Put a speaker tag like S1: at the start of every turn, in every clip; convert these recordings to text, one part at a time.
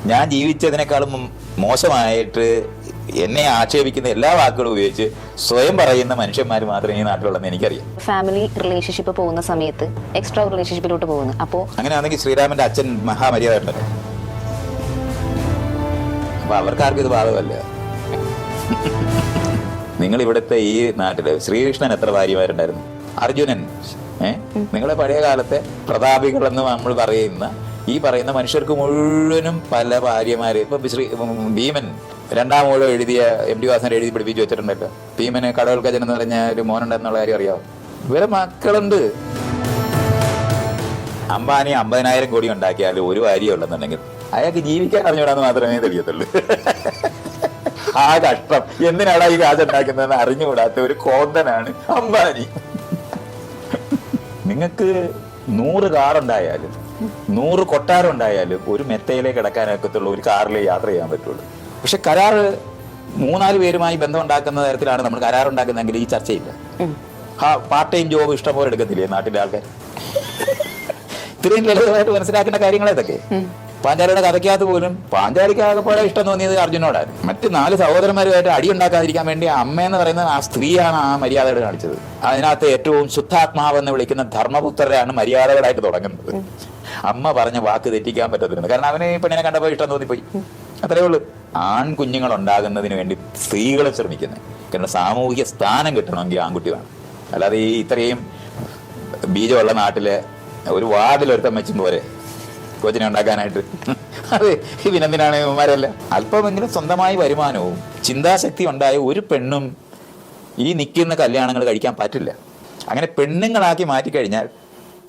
S1: ഞാൻ ജീവിച്ചതിനേക്കാളും മോശമായിട്ട് എന്നെ ആക്ഷേപിക്കുന്ന എല്ലാ വാക്കുകളും ഉപയോഗിച്ച് സ്വയം പറയുന്ന മനുഷ്യന്മാർ മാത്രമേ ഈ നാട്ടിലുള്ളതെന്ന് എനിക്കറിയാം.
S2: ഫാമിലി റിലേഷൻഷിപ്പ് പോകുന്ന സമയത്ത് എക്സ്ട്രാ റിലേഷൻഷിപ്പിലോട്ട് പോകുന്നു. അപ്പോൾ
S1: അങ്ങനെയാണെങ്കിൽ ശ്രീരാമന്റെ അച്ഛൻ മഹാമര്യാദ ഉണ്ടല്ലോ. അപ്പൊ അവർക്കാർക്കും ഇത് ബാധകമല്ല. നിങ്ങൾ ഇവിടുത്തെ ഈ നാട്ടില് ശ്രീകൃഷ്ണൻ എത്ര ഭാര്യമാരുണ്ടായിരുന്നു? അർജുനൻ, നിങ്ങളെ പഴയ കാലത്തെ പ്രതാപികൾ എന്ന് നമ്മൾ പറയുന്ന ഈ പറയുന്ന മനുഷ്യർക്ക് മുഴുവനും പല ഭാര്യമാര്. ഇപ്പൊ ഭീമൻ രണ്ടാം മൂഴം എഴുതിയ MT വാസൻ എഴുതി പിടിപ്പിച്ചു വെച്ചിട്ടുണ്ടല്ലോ. ഭീമന് കടവൽക്കജൻ എന്ന് പറഞ്ഞ ഒരു മോനുണ്ടെന്നുള്ള കാര്യം അറിയാം. ഇവരെ മക്കളുണ്ട്. അംബാനി 50,000 കോടി ഉണ്ടാക്കിയാലും ഒരു ഭാര്യ ഉള്ളെന്നുണ്ടെങ്കിൽ അയാൾക്ക് ജീവിക്കാൻ അറിഞ്ഞൂടാന്ന് മാത്രമേ തെളിയത്തുള്ളൂ. ആ കഷ്ടം എന്തിനാണ് ഈ കാശ് ഉണ്ടാക്കുന്നതെന്ന് അറിഞ്ഞുകൂടാത്ത ഒരു കോന്തനാണ് അംബാനി. നിങ്ങൾക്ക് 100 കാറുണ്ടായാലും 100 കൊട്ടാരം ഉണ്ടായാലും ഒരു മെത്തയിലേക്ക് കിടക്കാനൊക്കത്തുള്ള ഒരു കാറിലേ യാത്ര ചെയ്യാൻ പറ്റുള്ളൂ. പക്ഷെ കരാറ് 3-4 പേരുമായി ബന്ധം ഉണ്ടാക്കുന്ന തരത്തിലാണ് നമ്മൾ കരാർ ഉണ്ടാക്കുന്നതെങ്കിൽ ഈ ചർച്ചയില്ല. പാർട്ട് ടൈം ജോബ് ഇഷ്ടംപോലെ എടുക്കത്തില്ലേ നാട്ടിലെ ആൾക്കാർ? ഇത്രയും ലളിതമായിട്ട് മനസ്സിലാക്കേണ്ട കാര്യങ്ങൾ ഇതൊക്കെ. പാഞ്ചാലിയുടെ കഥയ്ക്കകത്ത് പോലും പാഞ്ചാലിക്ക് ആകെപ്പാടെ ഇഷ്ടം തോന്നിയത് അർജുനോടായിരുന്നു. മറ്റ് 4 സഹോദരന്മാരുമായിട്ട് അടി ഉണ്ടാക്കാതിരിക്കാൻ വേണ്ടി അമ്മയെന്ന് പറയുന്ന ആ സ്ത്രീയാണ് ആ മര്യാദകൾ കാണിച്ചത്. അതിനകത്ത് ഏറ്റവും ശുദ്ധാത്മാവെന്ന് വിളിക്കുന്ന ധർമ്മപുത്രരാണ് മര്യാദകളായിട്ട് തുടങ്ങുന്നത്. അമ്മ പറഞ്ഞ വാക്ക് തെറ്റിക്കാൻ പറ്റത്തില്ല. കാരണം അവന് ഈ പെണ്ണിനെ കണ്ടപ്പോൾ ഇഷ്ടം തോന്നിപ്പോയി. അത്രേ ഉള്ളൂ. ആൺകുഞ്ഞുങ്ങൾ ഉണ്ടാകുന്നതിന് വേണ്ടി സ്ത്രീകൾ ശ്രമിക്കുന്നത്. കാരണം സാമൂഹിക സ്ഥാനം കിട്ടണമെങ്കിൽ ആൺകുട്ടി വേണം. അല്ലാതെ ഈ ഇത്രയും ബീജമുള്ള നാട്ടിലെ ഒരു വാർഡിൽ ഒരുത്തം വെച്ചും പോരെ കൊച്ചിനെ ഉണ്ടാക്കാനായിട്ട്. അതെ, പിന്നെന്തിനാണ് ഇവന്മാരല്ല? അല്പമെങ്കിലും സ്വന്തമായി വരുമാനവും ചിന്താശക്തി ഉണ്ടായ ഒരു പെണ്ണും ഈ നിൽക്കുന്ന കല്യാണങ്ങൾ കഴിക്കാൻ പറ്റില്ല. അങ്ങനെ പെണ്ണുങ്ങളാക്കി മാറ്റിക്കഴിഞ്ഞാൽ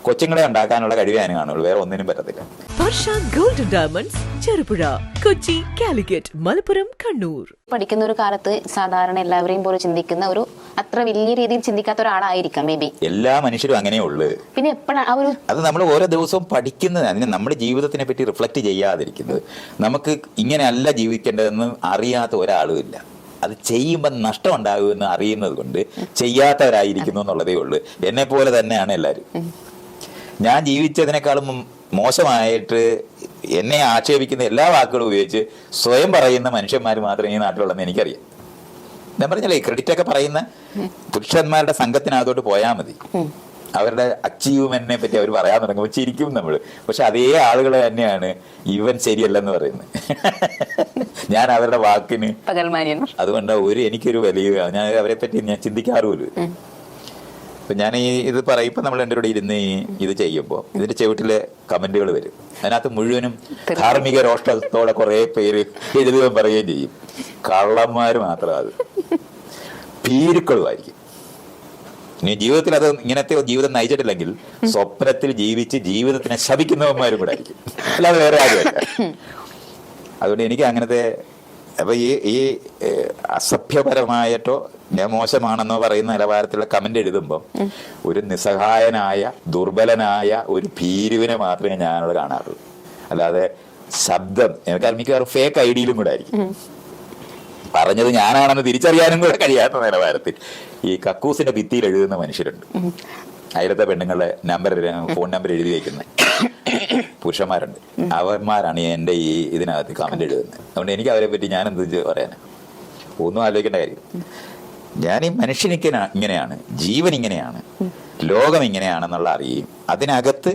S1: കൊച്ചുങ്ങളെ ഉണ്ടാക്കാനുള്ള കഴിവേ അതിന് കാണുള്ളൂ. വേറെ ഒന്നിനും പറ്റത്തില്ല.
S3: വർഷ ഗോൾഡ് ഡയമണ്ട്സ്, ചെറുപുഴ, കൊച്ചി, കാലിക്കറ്റ്, മലപ്പുറം, കണ്ണൂർ.
S2: പഠിക്കുന്ന ഒരു കാലത്ത് സാധാരണ എല്ലാവരെയും പോലെ ചിന്തിക്കുന്ന ഒരു അത്ര വലിയ രീതിയിൽ ചിന്തിക്കാത്ത ഒരാളായിരിക്കാം മേ ബി.
S1: എല്ലാ മനുഷ്യരും അങ്ങനെയുള്ളു.
S2: പിന്നെ എപ്പോഴാണ് അത്
S1: നമ്മൾ ഓരോ ദിവസവും പഠിക്കുന്നത്, അതിന് നമ്മുടെ ജീവിതത്തിനെ പറ്റി റിഫ്ലക്ട് ചെയ്യാതിരിക്കുന്നത്. നമുക്ക് ഇങ്ങനെയല്ല ജീവിക്കേണ്ടതെന്ന് അറിയാത്ത ഒരാളും ഇല്ല. അത് ചെയ്യുമ്പോൾ നഷ്ടം ഉണ്ടാകുമെന്ന് അറിയുന്നത് കൊണ്ട് ചെയ്യാത്തവരായിരിക്കുന്നു എന്നുള്ളതേ ഉള്ളൂ. എന്നെ പോലെ തന്നെയാണ് എല്ലാവരും. ഞാൻ ജീവിച്ചതിനേക്കാളും മോശമായിട്ട് എന്നെ ആക്ഷേപിക്കുന്ന എല്ലാ വാക്കുകളും ഉപയോഗിച്ച് സ്വയം പറയുന്ന മനുഷ്യന്മാർ മാത്രമേ ഈ നാട്ടിലുള്ളതെന്ന് എനിക്കറിയാം. ഞാൻ പറഞ്ഞല്ലേ, ക്രെഡിറ്റ് ഒക്കെ പറയുന്ന പുരുഷന്മാരുടെ സംഘത്തിനകത്തോട്ട് പോയാൽ മതി. അവരുടെ അച്ചീവ്മെന്റിനെ പറ്റി അവർ പറയാൻ തുടങ്ങുമ്പോൾ ചിരിക്കും നമ്മൾ. പക്ഷെ അതേ ആളുകൾ തന്നെയാണ് ഇവൻ ശരിയല്ലെന്ന് പറയുന്നത്. ഞാൻ അവരുടെ വാക്കിന് അതുകൊണ്ട് എനിക്കൊരു വലിയ ഞാൻ അവരെ പറ്റി ഞാൻ ചിന്തിക്കാറുമില്ല. ഇപ്പൊ ഞാൻ ഇത് പറയുമ്പോൾ നമ്മൾ എൻ്റെ കൂടെ ഇരുന്ന് ഇത് ചെയ്യുമ്പോൾ ഇതിന്റെ ചുവട്ടിലെ കമന്റുകൾ വരും. അതിനകത്ത് മുഴുവനും ധാർമ്മിക രോഷ്ടത്തോടെ കുറെ പേര് എഴുതുകയും പറയുകയും ചെയ്യും. കള്ളന്മാര് മാത്രം, അത് ഭീരുക്കളുമായിരിക്കും. ഇനി ജീവിതത്തിൽ അത് ഇങ്ങനത്തെ ജീവിതം നയിച്ചിട്ടില്ലെങ്കിൽ സ്വപ്നത്തിൽ ജീവിച്ച് ജീവിതത്തിനെ ശപിക്കുന്നവന്മാരും കൂടെ ആയിരിക്കും. അല്ലാതെ വേറെ ആരുമല്ല. അതുകൊണ്ട് എനിക്ക് അങ്ങനത്തെ അപ്പൊ ഈ അസഭ്യപരമായിട്ടോ ഞാൻ മോശമാണെന്നോ പറയുന്ന നിലവാരത്തിലുള്ള കമന്റ് എഴുതുമ്പോൾ ഒരു നിസ്സഹായനായ ദുർബലനായ ഒരു ഭീരുവിനെ മാത്രമേ ഞാനവിടെ കാണാറുള്ളൂ. അല്ലാതെ ശബ്ദം എനിക്ക് മിക്കവാറും ഫേക്ക് ഐഡിയിലും കൂടെ ആയിരിക്കും. പറഞ്ഞത് ഞാനാണെന്ന് തിരിച്ചറിയാനും കൂടെ കഴിയാത്ത നിലവാരത്തിൽ ഈ കക്കൂസിന്റെ ഭിത്തിയിൽ എഴുതുന്ന മനുഷ്യരുണ്ട്. അയലത്തെ പെണ്ണുങ്ങളുടെ ഫോൺ നമ്പർ എഴുതി വയ്ക്കുന്ന പുരുഷന്മാരുണ്ട്. അവന്മാരാണ് എൻ്റെ ഈ ഇതിനകത്ത് കമന്റ് എഴുതുന്നത്. അതുകൊണ്ട് എനിക്ക് അവരെ പറ്റി ഞാൻ എന്ത് പറയാനാ? ഒന്നും ആലോചിക്കേണ്ട കാര്യം. ഞാൻ ഈ മനുഷ്യൻ ഇങ്ങനെയാണ്, ജീവൻ ഇങ്ങനെയാണ്, ലോകം ഇങ്ങനെയാണെന്നുള്ള അറിയും. അതിനകത്ത്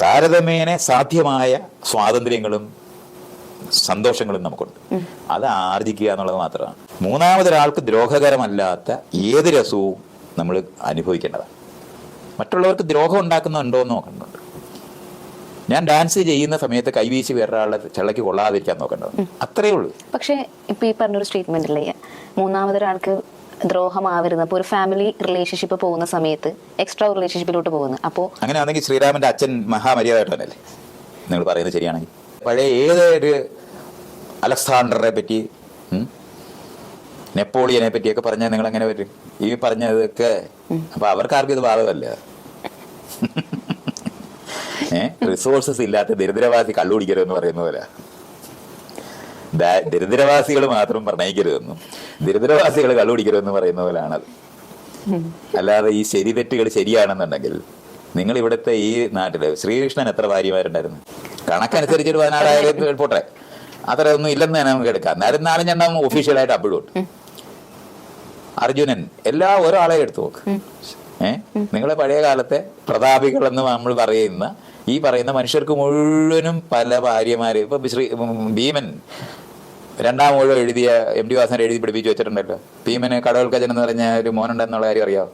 S1: താരതമ്യേന സാധ്യമായ സ്വാതന്ത്ര്യങ്ങളും സന്തോഷങ്ങളും നമുക്കുണ്ട്. അത് ആർജിക്കുക എന്നുള്ളത് മാത്രമാണ്. മൂന്നാമതൊരാൾക്ക് ദ്രോഹകരമല്ലാത്ത ഏത് രസവും നമ്മൾ അനുഭവിക്കേണ്ടതാണ്. മറ്റുള്ളവർക്ക് ദ്രോഹം ഉണ്ടാക്കുന്നുണ്ടോ എന്ന് നോക്കേണ്ടതുണ്ട്. ഞാൻ ഡാൻസ് ചെയ്യുന്ന സമയത്ത് കൈവീശി വേറൊരാളുടെ ചെള്ളയ്ക്ക് കൊള്ളാതിരിക്കാൻ നോക്കേണ്ടത്, അത്രേ ഉള്ളൂ.
S2: പക്ഷെ ഇപ്പൊ ഈ പറഞ്ഞൊരു സ്റ്റേറ്റ്മെന്റ് അല്ലേ, മൂന്നാമതൊരാൾക്ക് ദ്രോഹമാവരുത്. അപ്പൊ ഒരു ഫാമിലി റിലേഷൻഷിപ്പ് പോകുന്ന സമയത്ത് എക്സ്ട്രാ റിലേഷൻഷിപ്പിലോട്ട് പോകുന്നു. അപ്പോൾ അങ്ങനെയാണെങ്കിൽ
S1: ശ്രീരാമന്റെ അച്ഛൻ മഹാമര്യാദയായിട്ടല്ലേ നിങ്ങൾ പറയുന്നത് ശരിയാണെങ്കിൽ? പഴയ ഏതൊരു അലക്സാണ്ടറെ പറ്റി നെപ്പോളിയനെ പറ്റിയൊക്കെ പറഞ്ഞാൽ നിങ്ങൾ എങ്ങനെ പറ്റും? ഈ പറഞ്ഞതൊക്കെ അപ്പൊ അവർക്കാർക്കും ഇത് ബാധകമല്ല. റിസോഴ്സസ് ഇല്ലാത്ത ദരിദ്രവാസി കള്ളുപിടിക്കരുതെന്ന് പറയുന്ന പോലെ ദരിദ്രവാസികൾ മാത്രം പ്രണയിക്കരുതെന്നും ദരിദ്രവാസികൾ കള്ളുപിടിക്കരുതെന്ന് പറയുന്ന പോലെയാണത്. അല്ലാതെ ഈ ശരി തെറ്റുകൾ ശരിയാണെന്നുണ്ടെങ്കിൽ നിങ്ങൾ ഇവിടുത്തെ ഈ നാട്ടില് ശ്രീകൃഷ്ണൻ എത്ര ഭാര്യമാരുണ്ടായിരുന്നു? കണക്കനുസരിച്ച് ഒരു 16,000 പോട്ടെ, അത്ര ഒന്നും ഇല്ലെന്ന് തന്നെ നമുക്ക് എടുക്കാം. എന്നാലും 4-5 ഒഫീഷ്യലായിട്ട് അപ്പോഴും ഉണ്ട്. അർജുനൻ ഒരാളെ എടുത്തു നോക്ക്. നിങ്ങളെ പഴയ കാലത്തെ പ്രതാപികൾ എന്ന് നമ്മൾ പറയുന്ന ഈ പറയുന്ന മനുഷ്യർക്ക് മുഴുവനും പല ഭാര്യമാര്. ഇപ്പൊ ഭീമൻ 2-ാം ഊഴം എഴുതിയ MT വാസൻ എഴുതി പിടിപ്പിച്ചു വെച്ചിട്ടുണ്ടല്ലോ. ഭീമന് കടവൽക്കജൻ എന്ന് പറഞ്ഞ ഒരു മോനുണ്ടെന്നുള്ള കാര്യം അറിയാം.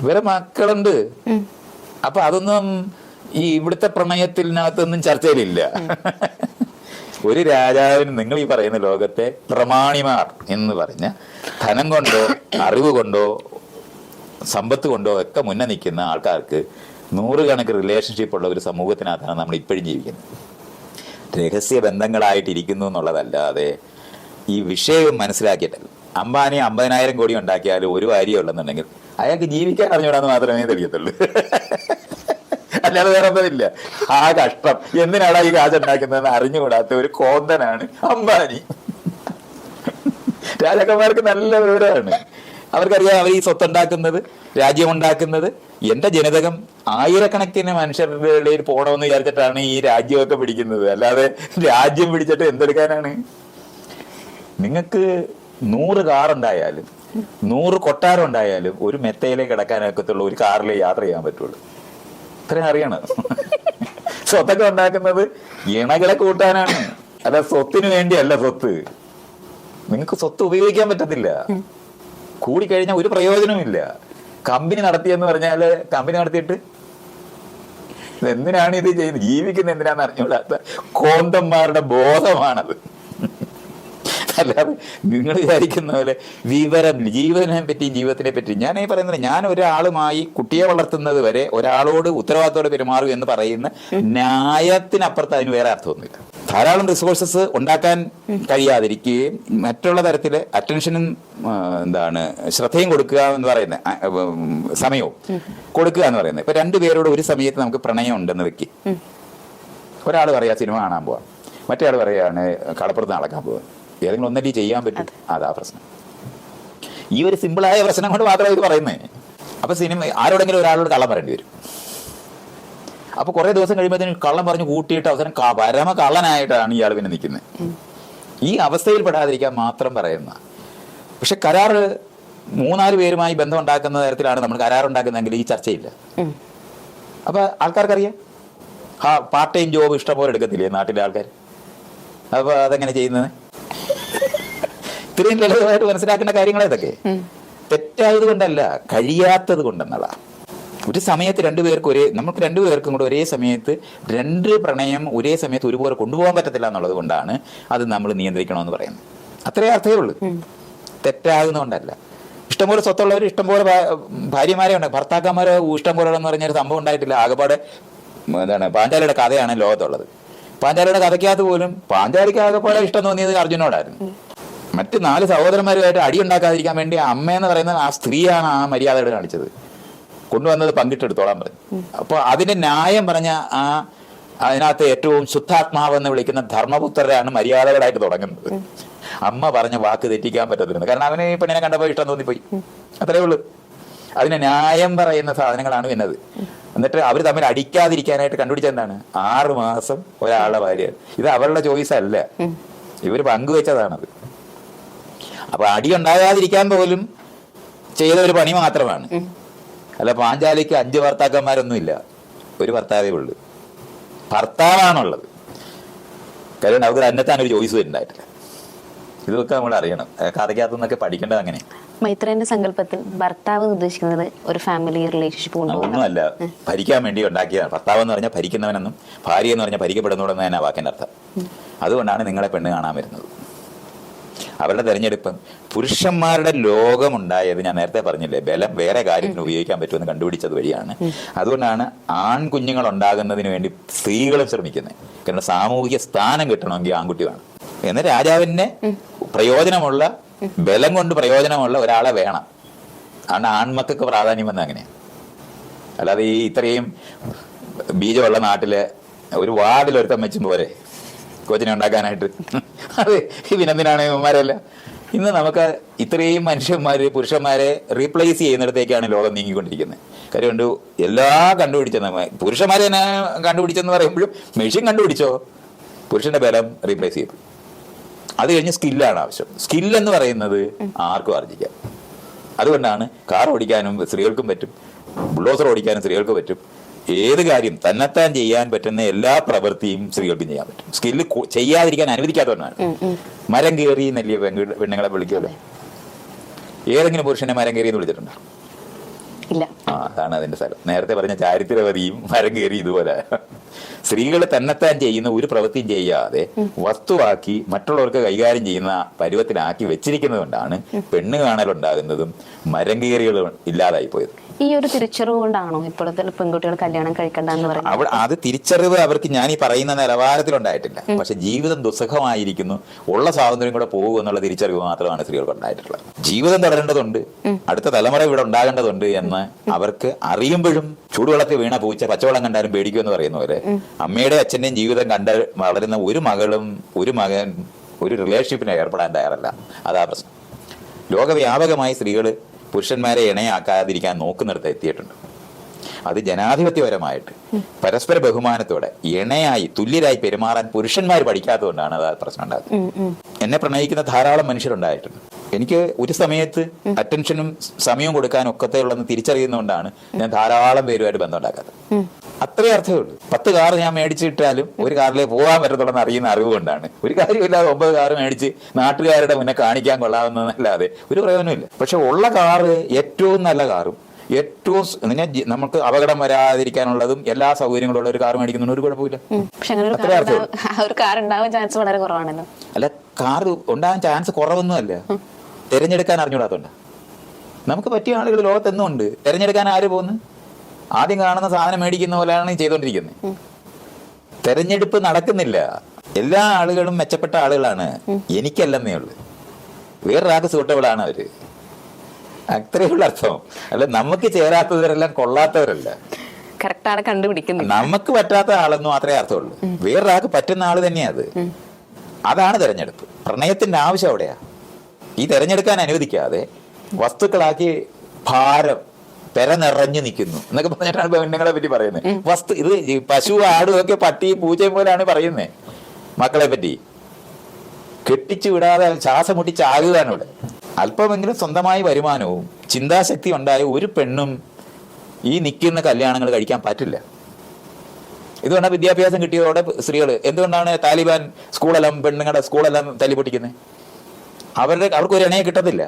S1: ഇവരെ മക്കളുണ്ട്. അപ്പൊ അതൊന്നും ഈ ഇവിടുത്തെ പ്രണയത്തിനകത്തൊന്നും ചർച്ചയിലില്ല. ഒരു രാജാവിന് നിങ്ങൾ ഈ പറയുന്ന ലോകത്തെ പ്രമാണിമാർ എന്ന് പറഞ്ഞ ധനം കൊണ്ടോ അറിവ് കൊണ്ടോ സമ്പത്ത് കൊണ്ടോ ഒക്കെ മുന്നേ നിൽക്കുന്ന ആൾക്കാർക്ക് 100 കണക്ക് റിലേഷൻഷിപ്പ് ഉള്ള ഒരു സമൂഹത്തിനകത്താണ് നമ്മൾ ഇപ്പോഴും ജീവിക്കുന്നത്. രഹസ്യ ബന്ധങ്ങളായിട്ടിരിക്കുന്നു എന്നുള്ളതല്ലാതെ ഈ വിഷയം മനസ്സിലാക്കിയിട്ടല്ല. അംബാനി 50,000 കോടി ഉണ്ടാക്കിയാലും ഒരു ഭാര്യ ഉള്ളെന്നുണ്ടെങ്കിൽ അയാൾക്ക് ജീവിക്കാൻ അറിഞ്ഞൂടാന്ന് മാത്രമേ തെളിയത്തുള്ളൂ. അല്ലാതെ വേറെ ഒന്നുമില്ല. ആ കഷ്ടം എന്തിനാണ് ഈ കാശ് ഉണ്ടാക്കുന്നതെന്ന് അറിഞ്ഞുകൂടാത്ത ഒരു കോന്തനാണ് അംബാനി. രാജാക്കന്മാർക്ക് നല്ല വിവരമാണ്. അവർക്കറിയാം അവർ ഈ സ്വത്തുണ്ടാക്കുന്നത്, രാജ്യമുണ്ടാക്കുന്നത് എന്റെ ജനിതകം ആയിരക്കണക്കിന് മനുഷ്യരുടെ ഇടയിൽ പോകണമെന്ന് വിചാരിച്ചിട്ടാണ് ഈ രാജ്യമൊക്കെ പിടിക്കുന്നത്. അല്ലാതെ രാജ്യം പിടിച്ചിട്ട് എന്തെടുക്കാനാണ്? നിങ്ങൾക്ക് 100 കാറുണ്ടായാലും 100 കൊട്ടാരം ഉണ്ടായാലും ഒരു മെത്തയിലേക്ക് കിടക്കാനൊക്കത്തുള്ളൂ, ഒരു കാറിലേ യാത്ര ചെയ്യാൻ പറ്റുള്ളൂ. ഇത്രയും അറിയണം. സ്വത്തൊക്കെ ഉണ്ടാക്കുന്നത് ഇണകളെ കൂട്ടാനാണ്, അല്ല സ്വത്തിന് വേണ്ടിയല്ല. സ്വത്ത് നിങ്ങൾക്ക് സ്വത്ത് ഉപയോഗിക്കാൻ പറ്റത്തില്ല. കൂടിക്കഴിഞ്ഞാൽ ഒരു പ്രയോജനമില്ല. കമ്പനി നടത്തിയെന്ന് പറഞ്ഞാല് കമ്പനി നടത്തിയിട്ട് എന്തിനാണ് ഇത് ചെയ്യുന്നത്? ജീവിക്കുന്ന എന്തിനാന്ന് അറിഞ്ഞൂടാത്ത കോന്തന്മാരുടെ ബോധമാണത്. അല്ലാതെ നിങ്ങൾ വിചാരിക്കുന്ന പോലെ വിവരം, ജീവനെ പറ്റിയും ജീവിതത്തിനെ പറ്റിയും ഞാൻ ഈ പറയുന്നത്, ഞാൻ ഒരാളുമായി കുട്ടിയെ വളർത്തുന്നത് വരെ ഒരാളോട് ഉത്തരവാദിത്തോടെ പെരുമാറും എന്ന് പറയുന്ന ന്യായത്തിനപ്പുറത്ത് അതിന് വേറെ അർത്ഥമൊന്നുമില്ല. ധാരാളം റിസോഴ്സസ് ഉണ്ടാക്കാൻ കഴിയാതിരിക്കുകയും മറ്റുള്ള തരത്തില് അറ്റൻഷനും ശ്രദ്ധയും കൊടുക്കുക എന്ന് പറയുന്നത്, സമയവും കൊടുക്കുക എന്ന് പറയുന്നത്. ഇപ്പൊ 2 പേരോട് ഒരു സമയത്ത് നമുക്ക് പ്രണയം ഉണ്ടെന്ന് വെക്കി. ഒരാൾ പറയാ സിനിമ കാണാൻ പോവാം, മറ്റേ ആൾ പറയാണ് കടപ്പുറത്ത് നടക്കാൻ പോവാം. ഏതെങ്കിലും ഒന്നല്ലേ ചെയ്യാൻ പറ്റും. അതാ പ്രശ്നം. ഈ ഒരു സിമ്പിളായ പ്രശ്നം കൊണ്ട് മാത്രമേ ഇത് പറയുന്നത്. അപ്പൊ സിനിമ ആരോടെങ്കിലും ഒരാളോട് കള്ളം പറയേണ്ടി വരും. അപ്പൊ കുറെ ദിവസം കഴിയുമ്പോഴത്തേനും കള്ളം പറഞ്ഞു കൂട്ടിയിട്ട് അവസാനം പരമ കള്ളനായിട്ടാണ് ഇയാൾ പിന്നെ നിൽക്കുന്നത്. ഈ അവസ്ഥയിൽ പെടാതിരിക്കാൻ മാത്രം പറയുന്ന. പക്ഷെ കരാറ് 3-4 പേരുമായി ബന്ധം ഉണ്ടാക്കുന്ന തരത്തിലാണ് നമ്മൾ കരാർ ഉണ്ടാക്കുന്നതെങ്കിൽ ഈ ചർച്ചയില്ല. അപ്പൊ ആൾക്കാർക്കറിയാം പാർട്ട് ടൈം ജോബ് ഇഷ്ടംപോലെ എടുക്കത്തില്ലേ നാട്ടിലെ ആൾക്കാർ. അപ്പൊ അതെങ്ങനെ ചെയ്യുന്നത്? ഇത്രയും ലളിതമായിട്ട് മനസ്സിലാക്കേണ്ട കാര്യങ്ങൾ ഇതൊക്കെ. തെറ്റായത് കൊണ്ടല്ല, കഴിയാത്തത് കൊണ്ടെന്നുള്ള. ഒരു സമയത്ത് 2 പേർക്ക് നമുക്ക് 2 പേർക്കും കൂടെ ഒരേ സമയത്ത് 2 പ്രണയം ഒരേ സമയത്ത് ഒരുപോലെ കൊണ്ടുപോകാൻ പറ്റത്തില്ല എന്നുള്ളത് കൊണ്ടാണ് അത് നമ്മൾ നിയന്ത്രിക്കണമെന്ന് പറയുന്നത്. അത്രേ അർത്ഥമേ ഉള്ളൂ. തെറ്റാകുന്നതുകൊണ്ടല്ല. ഇഷ്ടംപോലെ സ്വത്തുള്ളവർ ഇഷ്ടംപോലെ ഭാര്യമാരെ ഉണ്ട്, ഭർത്താക്കന്മാരെ ഇഷ്ടംപോലെ എന്ന് പറഞ്ഞൊരു സംഭവം ഉണ്ടായിട്ടില്ല. ആകെപ്പാടെ പാഞ്ചാലിയുടെ കഥയാണ് ലോകത്തുള്ളത്. പാഞ്ചാലിയുടെ കഥയ്ക്കകത്ത് പോലും പാഞ്ചാലിക്ക് ആകെപ്പാടെ ഇഷ്ടം തോന്നിയത് അർജുനോടായിരുന്നു. മറ്റ് 4 സഹോദരന്മാരുമായിട്ട് അടി ഉണ്ടാക്കാതിരിക്കാൻ വേണ്ടി അമ്മയെന്ന് പറയുന്ന ആ സ്ത്രീയാണ് ആ മര്യാദയോട് കാണിച്ചത്. കൊണ്ടുവന്നത് പങ്കിട്ടെടുത്തോളാൻ പറഞ്ഞു. അപ്പോൾ അതിന്റെ ന്യായം പറഞ്ഞ അതിനകത്ത് ഏറ്റവും ശുദ്ധാത്മാവെന്ന് വിളിക്കുന്ന ധർമ്മപുത്രരാണ് മര്യാദകളായിട്ട് തുടങ്ങുന്നത്. അമ്മ പറഞ്ഞ വാക്ക് തെറ്റിക്കാൻ പറ്റത്തില്ല. കാരണം അവന് ഈ പെണ്ണിനെ കണ്ടപ്പോൾ ഇഷ്ടം തോന്നിപ്പോയി. അത്രേ ഉള്ളൂ. അതിന് ന്യായം പറയുന്ന സാധനങ്ങളാണ് എന്നത്. എന്നിട്ട് അവർ തമ്മിൽ അടിക്കാതിരിക്കാനായിട്ട് കണ്ടുപിടിച്ചെന്താണ് 6 മാസം ഒരാളുടെ ഭാര്യ. ഇത് അവരുടെ ചോയ്സ് അല്ല, ഇവര് പങ്കുവെച്ചതാണത്. അപ്പൊ അടി ഉണ്ടാകാതിരിക്കാൻ പോലും ചെയ്ത ഒരു പണി മാത്രമാണ്. അല്ല പാഞ്ചാലിക്ക് 5 ഭർത്താക്കന്മാരൊന്നുമില്ല, ഒരു ഭർത്താവേ ഉള്ളു. ഭർത്താവാണുള്ളത്. കാര്യം അവർക്ക് തന്നെത്താൻ ഒരു ചോയ്സ് ഉണ്ടായിട്ടില്ല. ഇതൊക്കെ നമ്മൾ അറിയണം. കഥയ്ക്കകത്തു നിന്നൊക്കെ പഠിക്കേണ്ടത് അങ്ങനെ.
S2: മൈത്രേന്റെ സങ്കല്പത്തിൽ ഭർത്താവ് ഉദ്ദേശിക്കുന്നത് ഒരു ഫാമിലി റിലേഷൻഷിപ്പ്
S1: ഒന്നുമല്ല, ഭരിക്കാൻ വേണ്ടി ഉണ്ടാക്കിയതാണ്. ഭർത്താവ് എന്ന് പറഞ്ഞാൽ ഭരിക്കുന്നവനെന്നും ഭാര്യ എന്ന് പറഞ്ഞാൽ ഭരിക്കപ്പെടുന്നവരെന്ന് തന്നെ വാക്കിന്റെ അർത്ഥം. അതുകൊണ്ടാണ് നിങ്ങളെ പെണ്ണ് കാണാൻ വരുന്നത്. അവരുടെ തെരഞ്ഞെടുപ്പ് പുരുഷന്മാരുടെ ലോകമുണ്ടായത് ഞാൻ നേരത്തെ പറഞ്ഞില്ലേ, ബലം വേറെ കാര്യത്തിന് ഉപയോഗിക്കാൻ പറ്റുമെന്ന് കണ്ടുപിടിച്ചത് വഴിയാണ്. അതുകൊണ്ടാണ് ആൺകുഞ്ഞുങ്ങൾ ഉണ്ടാകുന്നതിന് വേണ്ടി സ്ത്രീകളും ശ്രമിക്കുന്നത്. കാരണം സാമൂഹിക സ്ഥാനം കിട്ടണമെങ്കിൽ ആൺകുട്ടി വേണം. എന്നാൽ രാജാവിനെ പ്രയോജനമുള്ള, ബലം കൊണ്ട് പ്രയോജനമുള്ള ഒരാളെ വേണം. അതുകൊണ്ട് ആൺമക്കൾക്ക് പ്രാധാന്യം വന്ന അങ്ങനെയാണ്. അല്ലാതെ ഈ ഇത്രയും ബീജമുള്ള നാട്ടില് ഒരു വാർഡിലൊരുത്തം വെച്ചും പോരെ കൊച്ചിനെ ഉണ്ടാക്കാനായിട്ട്. അത് പിന്നെന്തിനാണ് ഇവന്മാരല്ല ഇന്ന് നമുക്ക് ഇത്രയും മനുഷ്യന്മാര് പുരുഷന്മാരെ റീപ്ലേസ് ചെയ്യുന്നിടത്തേക്കാണ് ലോകം നീങ്ങിക്കൊണ്ടിരിക്കുന്നത്. കാര്യമുണ്ട്, എല്ലാ കണ്ടുപിടിച്ചത് പുരുഷന്മാരെ തന്നെ കണ്ടുപിടിച്ചെന്ന് പറയുമ്പോഴും മെഷീൻ കണ്ടുപിടിച്ചോ പുരുഷന്റെ ബലം റീപ്ലേസ് ചെയ്തു. അത് കഴിഞ്ഞ് സ്കില്ലാണ് ആവശ്യം. സ്കില്ലെന്ന് പറയുന്നത് ആർക്കും ആർജിക്കാം. അതുകൊണ്ടാണ് കാർ ഓടിക്കാനും സ്ത്രീകൾക്കും പറ്റും, ബുൾഡോസർ ഓടിക്കാനും സ്ത്രീകൾക്ക് പറ്റും. ഏത് കാര്യം തന്നെത്താൻ ചെയ്യാൻ പറ്റുന്ന എല്ലാ പ്രവൃത്തിയും സ്ത്രീകൾക്കും ചെയ്യാൻ പറ്റും. സ്കില്ല് ചെയ്യാതിരിക്കാൻ അനുവദിക്കാത്തവരാണ്. മരം കയറി എന്നല്ലേ പെണ്ണുങ്ങളെ വിളിക്കുമല്ലോ. ഏതെങ്കിലും പുരുഷനെ മരം കയറി എന്ന് വിളിച്ചിട്ടുണ്ടോ?
S2: ഇല്ല.
S1: അതാണ് അതിന്റെ സ്ഥലം. നേരത്തെ പറഞ്ഞ ചാരിത്രവതിയും മരം കയറി ഇതുപോലെ. സ്ത്രീകൾ തന്നെത്താൻ ചെയ്യുന്ന ഒരു പ്രവൃത്തിയും ചെയ്യാതെ വസ്തുവാക്കി മറ്റുള്ളവർക്ക് കൈകാര്യം ചെയ്യുന്ന പരുവത്തിലാക്കി വെച്ചിരിക്കുന്നത് കൊണ്ടാണ് പെണ്ണ് കാണലുണ്ടാകുന്നതും മരം കയറികൾ ഇല്ലാതായി പോയത്.
S2: ഈ ഒരു തിരിച്ചറിവ് കൊണ്ടാണോ ഇപ്പോഴത്തെ പെൺകുട്ടികൾ കല്യാണം കഴിക്കണ്ടെന്ന് പറയുന്നത്?
S1: അത് തിരിച്ചറിവ് അവർക്ക് ഞാൻ ഈ പറയുന്ന നിലവാരത്തിലുണ്ടായിട്ടില്ല. പക്ഷെ ജീവിതം ദുസ്സഹമായിരിക്കുന്നു, ഉള്ള സ്വാതന്ത്ര്യം കൂടെ പോകും എന്നുള്ള തിരിച്ചറിവ് മാത്രമാണ് സ്ത്രീകൾക്ക് ഉണ്ടായിട്ടുള്ളത്. ജീവിതം തുടരേണ്ടതുണ്ട്, അടുത്ത തലമുറ ഇവിടെ ഉണ്ടാകേണ്ടതുണ്ട് എന്ന് അവർക്ക് അറിയുമ്പോഴും ചൂടുവെള്ളത്തിൽ വീണ പൂച്ച പച്ചവെള്ളം കണ്ടാലും പേടിക്കുമെന്ന് പറയുന്ന പോലെ അമ്മയുടെ അച്ഛന്റെയും ജീവിതം കണ്ട് വളരുന്ന ഒരു മകളും ഒരു മകൻ ഒരു റിലേഷൻഷിപ്പിന് ഏർപ്പെടാൻ തയ്യാറല്ല. അതാ പ്രശ്നം. ലോകവ്യാപകമായി സ്ത്രീകൾ പുരുഷന്മാരെ ഇണയാക്കാതിരിക്കാൻ നോക്കുന്നിടത്ത് എത്തിയിട്ടുണ്ട്. അത് ജനാധിപത്യപരമായിട്ട് പരസ്പര ബഹുമാനത്തോടെ ഇണയായി തുല്യരായി പെരുമാറാൻ പുരുഷന്മാർ പഠിക്കാത്തതുകൊണ്ടാണ് അത് പ്രശ്നം ഉണ്ടാകുന്നത്. എന്നെ പ്രണയിക്കുന്ന ധാരാളം മനുഷ്യരുണ്ടായിട്ടുണ്ട്. എനിക്ക് ഒരു സമയത്ത് അറ്റൻഷനും സമയവും കൊടുക്കാൻ ഒക്കത്തേയുള്ളെന്ന് തിരിച്ചറിയുന്നതുകൊണ്ടാണ് ഞാൻ ധാരാളം പേരുമായിട്ട് ബന്ധം ഉണ്ടാക്കാത്തത്. അത്രേ അർത്ഥമേ ഉള്ളൂ. 10 കാർ ഞാൻ മേടിച്ചിട്ടാലും ഒരു കാറിലേ പോകാൻ പറ്റത്തുള്ളെന്ന് അറിയുന്ന അറിവ് കൊണ്ടാണ്. ഒരു കാര്യമില്ലാതെ 9 കാർ മേടിച്ച് നാട്ടുകാരുടെ മുന്നേ കാണിക്കാൻ കൊള്ളാവുന്നതല്ലാതെ ഒരു പ്രയോജനമില്ല. പക്ഷെ ഉള്ള കാറ് ഏറ്റവും നല്ല കാറും ഏറ്റവും നമുക്ക് അപകടം വരാതിരിക്കാനുള്ളതും എല്ലാ സൗകര്യങ്ങളും ഉള്ള ഒരു കാർ മേടിക്കുന്നതിന് ഒരു കുഴപ്പമില്ല. അല്ല, കാർ ഉണ്ടാകാൻ ചാൻസ് കുറവൊന്നുമല്ല, തിരഞ്ഞെടുക്കാൻ അറിഞ്ഞൂടാത്തോണ്ട. നമുക്ക് പറ്റിയ ആളുകൾ ലോകത്തെന്നും ഉണ്ട്. തിരഞ്ഞെടുക്കാൻ ആര് പോകുന്നു? ആദ്യം കാണുന്ന സാധനം മേടിക്കുന്ന പോലെയാണ് ചെയ്തോണ്ടിരിക്കുന്നത്. തെരഞ്ഞെടുപ്പ് നടക്കുന്നില്ല. എല്ലാ ആളുകളും മെച്ചപ്പെട്ട ആളുകളാണ്, എനിക്കല്ലെന്നേ ഉള്ളു. വേറൊരാൾക്ക് സൂട്ടബിൾ ആണ് അവര്. അത്രയുള്ള അർത്ഥം. അല്ല, നമുക്ക് ചേരാത്തവരെല്ലാം കൊള്ളാത്തവരല്ല, നമുക്ക് പറ്റാത്ത ആളെന്ന് മാത്രമേ അർത്ഥമുള്ളൂ. വേറൊരാൾക്ക് പറ്റുന്ന ആള് തന്നെയാ അത്. അതാണ് തെരഞ്ഞെടുപ്പ്. പ്രണയത്തിന്റെ ആവശ്യം അവിടെയാ. ഈ തെരഞ്ഞെടുക്കാൻ അനുവദിക്കാതെ വസ്തുക്കളാക്കി ഭാരം പെര നിറഞ്ഞു നിൽക്കുന്നു എന്നൊക്കെ പറഞ്ഞിട്ടാണ് പെണ്ണുങ്ങളെ പറ്റി പറയുന്നത്. ഇത് പശു ആടും ഒക്കെ പട്ടിയും പൂച്ചയും പോലെയാണ് പറയുന്നത്. മക്കളെ പറ്റി കെട്ടിച്ചു വിടാതെ ശ്വാസം മുട്ടി ചാകുകയാണ് ഇവിടെ. അല്പമെങ്കിലും സ്വന്തമായി വരുമാനവും ചിന്താശക്തി ഉണ്ടായ ഒരു പെണ്ണും ഈ നിൽക്കുന്ന കല്യാണങ്ങൾ കഴിക്കാൻ പറ്റില്ല. ഇതുകൊണ്ടാണ് വിദ്യാഭ്യാസം കിട്ടിയതോടെ സ്ത്രീകൾ എന്തുകൊണ്ടാണ് താലിബാൻ സ്കൂളെല്ലാം പെണ്ണുങ്ങളുടെ സ്കൂളെല്ലാം തല്ലിപ്പൊട്ടിക്കുന്നത്? അവർക്കൊരു ഇണയെ കിട്ടത്തില്ല.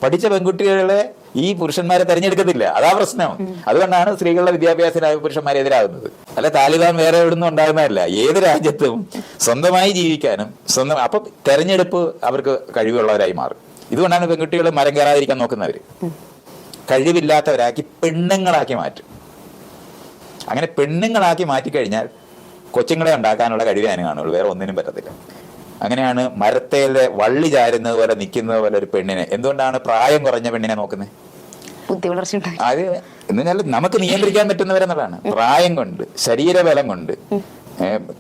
S1: പഠിച്ച പെൺകുട്ടികളെ ഈ പുരുഷന്മാരെ തെരഞ്ഞെടുക്കത്തില്ല. അതാ പ്രശ്നം. അതുകൊണ്ടാണ് സ്ത്രീകളുടെ വിദ്യാഭ്യാസത്തിനായി പുരുഷന്മാരെ എതിരാകുന്നത്. അല്ല, താലിബാൻ വേറെ എവിടുന്നും ഉണ്ടാകുന്നതല്ല. ഏത് രാജ്യത്തും സ്വന്തമായി ജീവിക്കാനും അപ്പൊ തെരഞ്ഞെടുപ്പ് അവർക്ക് കഴിവുള്ളവരായി മാറും. ഇതുകൊണ്ടാണ് പെൺകുട്ടികൾ മരം കയറാതിരിക്കാൻ നോക്കുന്നവര്. കഴിവില്ലാത്തവരാക്കി പെണ്ണുങ്ങളാക്കി മാറ്റും. അങ്ങനെ പെണ്ണുങ്ങളാക്കി മാറ്റിക്കഴിഞ്ഞാൽ കൊച്ചുങ്ങളെ ഉണ്ടാക്കാനുള്ള കഴിവേ അതിന് കാണുള്ളൂ, വേറെ ഒന്നിനും പറ്റത്തില്ല. അങ്ങനെയാണ് മരത്തേലെ വള്ളി ചാരുന്നത് പോലെ നിൽക്കുന്നത് പോലെ ഒരു പെണ്ണിനെ. എന്തുകൊണ്ടാണ് പ്രായം കുറഞ്ഞ പെണ്ണിനെ നോക്കുന്നത്? അത് എന്നാൽ നമുക്ക് നിയന്ത്രിക്കാൻ പറ്റുന്നവരെന്നുള്ളതാണ്. പ്രായം കൊണ്ട്, ശരീരബലം കൊണ്ട്,